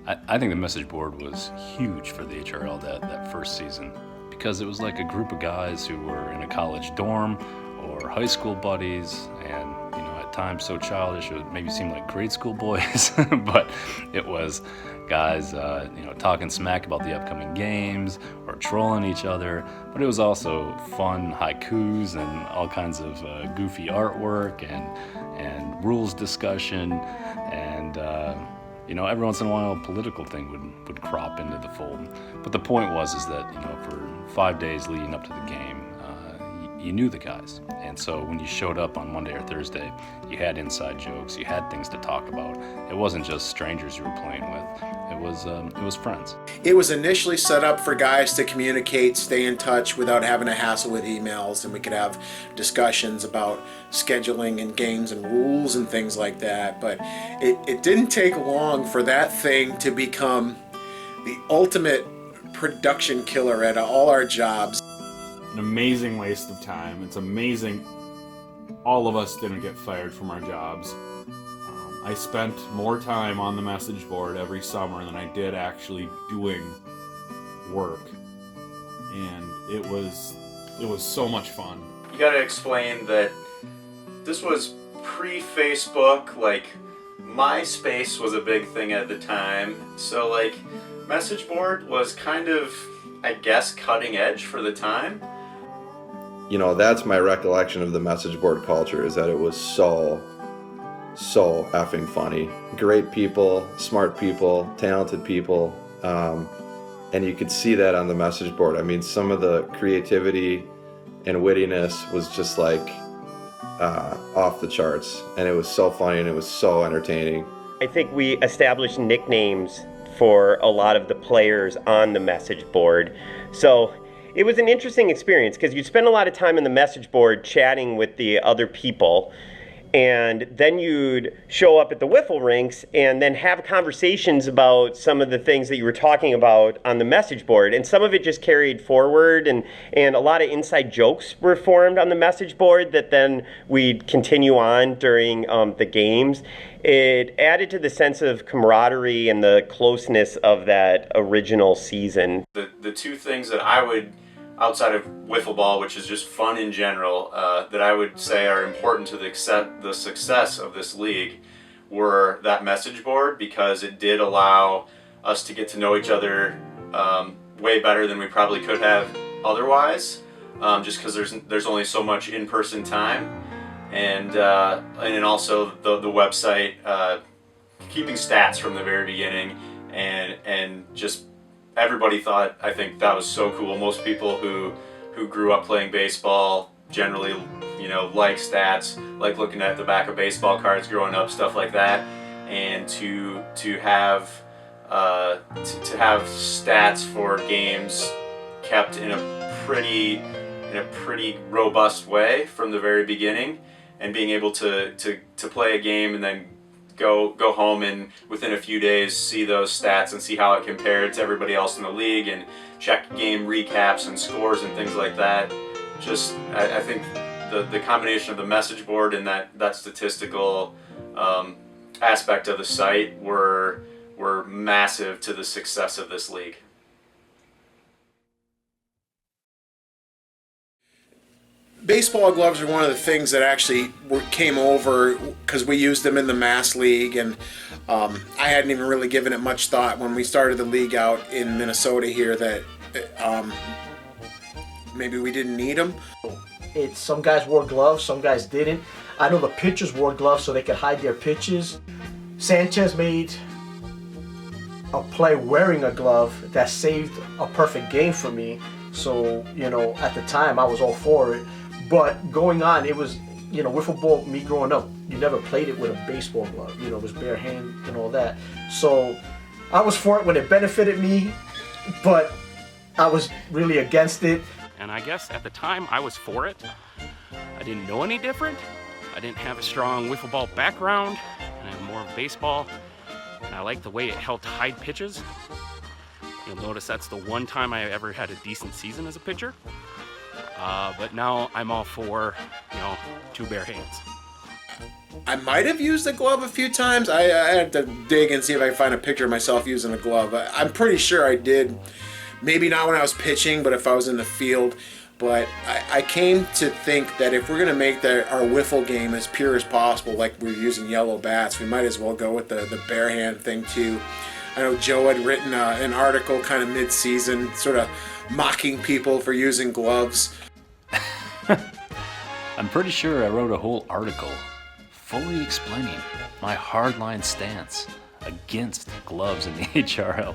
I think the message board was huge for the HRL that first season, because it was like a group of guys who were in a college dorm or high school buddies, and at times so childish it would maybe seem like grade school boys, but it was guys talking smack about the upcoming games or trolling each other. But it was also fun haikus and all kinds of goofy artwork and rules discussion, and every once in a while a political thing would crop into the fold. But the point was that for 5 days leading up to the game, you knew the guys, and so when you showed up on Monday or Thursday, you had inside jokes, you had things to talk about. It wasn't just strangers you were playing with; it was friends. It was initially set up for guys to communicate, stay in touch without having to hassle with emails, and we could have discussions about scheduling and games and rules and things like that. But it didn't take long for that thing to become the ultimate production killer at all our jobs. An amazing waste of time. It's amazing all of us didn't get fired from our jobs. I spent more time on the message board every summer than I did actually doing work, and it was so much fun. You gotta explain that this was pre-Facebook. Like, MySpace was a big thing at the time, so like message board was kind of, I guess, cutting edge for the time. That's my recollection of the message board culture, is that it was so effing funny. Great people, smart people, talented people, and you could see that on the message board. I mean, some of the creativity and wittiness was just like off the charts, and it was so funny and it was so entertaining. I think we established nicknames for a lot of the players on the message board. So it was an interesting experience, because you'd spend a lot of time on the message board chatting with the other people, and then you'd show up at the wiffle rinks and then have conversations about some of the things that you were talking about on the message board. And some of it just carried forward, and a lot of inside jokes were formed on the message board that then we'd continue on during the games. It added to the sense of camaraderie and the closeness of that original season. The two things that I would, outside of wiffle ball, which is just fun in general, that I would say are important to the success of this league, were that message board, because it did allow us to get to know each other way better than we probably could have otherwise, just because there's only so much in-person time, and then also the website, keeping stats from the very beginning, and just everybody thought, I think that was so cool. Most people who grew up playing baseball generally, like stats, like looking at the back of baseball cards growing up, stuff like that. And to have stats for games kept in a pretty robust way from the very beginning, and being able to play a game and then go home and within a few days see those stats and see how it compared to everybody else in the league, and check game recaps and scores and things like that. Just, I think the combination of the message board and that statistical aspect of the site were massive to the success of this league. Baseball gloves are one of the things that actually came over because we used them in the Mass League, and I hadn't even really given it much thought when we started the league out in Minnesota here that maybe we didn't need them. Some guys wore gloves, some guys didn't. I know the pitchers wore gloves so they could hide their pitches. Sanchez made a play wearing a glove that saved a perfect game for me. So, at the time I was all for it. But going on, it was, wiffle ball, me growing up, you never played it with a baseball glove. It was bare hand and all that. So I was for it when it benefited me, but I was really against it. And I guess at the time I was for it. I didn't know any different. I didn't have a strong wiffle ball background, and I have more of baseball. And I liked the way it helped hide pitches. You'll notice that's the one time I ever had a decent season as a pitcher. But now I'm all for, two bare hands. I might have used a glove a few times. I had to dig and see if I can find a picture of myself using a glove. I'm pretty sure I did. Maybe not when I was pitching, but if I was in the field. But I came to think that if we're going to make our wiffle game as pure as possible, like we're using yellow bats, we might as well go with the bare hand thing too. I know Joe had written an article kind of mid-season, sort of mocking people for using gloves. I'm pretty sure I wrote a whole article fully explaining my hardline stance against gloves in the HRL.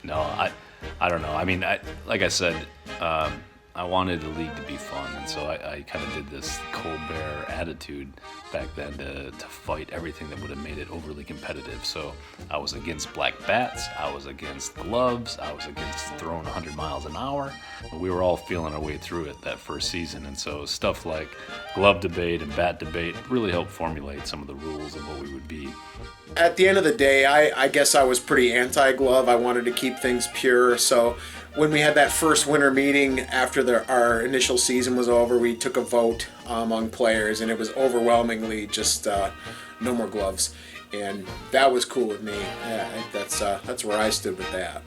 No, I don't know. I mean, like I said, I wanted the league to be fun, and so I kind of did this Colbert attitude back then to fight everything that would have made it overly competitive. So I was against black bats, I was against gloves, I was against throwing 100 miles an hour. We were all feeling our way through it that first season, and so stuff like glove debate and bat debate really helped formulate some of the rules of what we would be. At the end of the day, I guess I was pretty anti-glove. I wanted to keep things pure, so when we had that first winter meeting after our initial season was over, we took a vote among players, and it was overwhelmingly just no more gloves, and that was cool with me. Yeah, that's where I stood with that.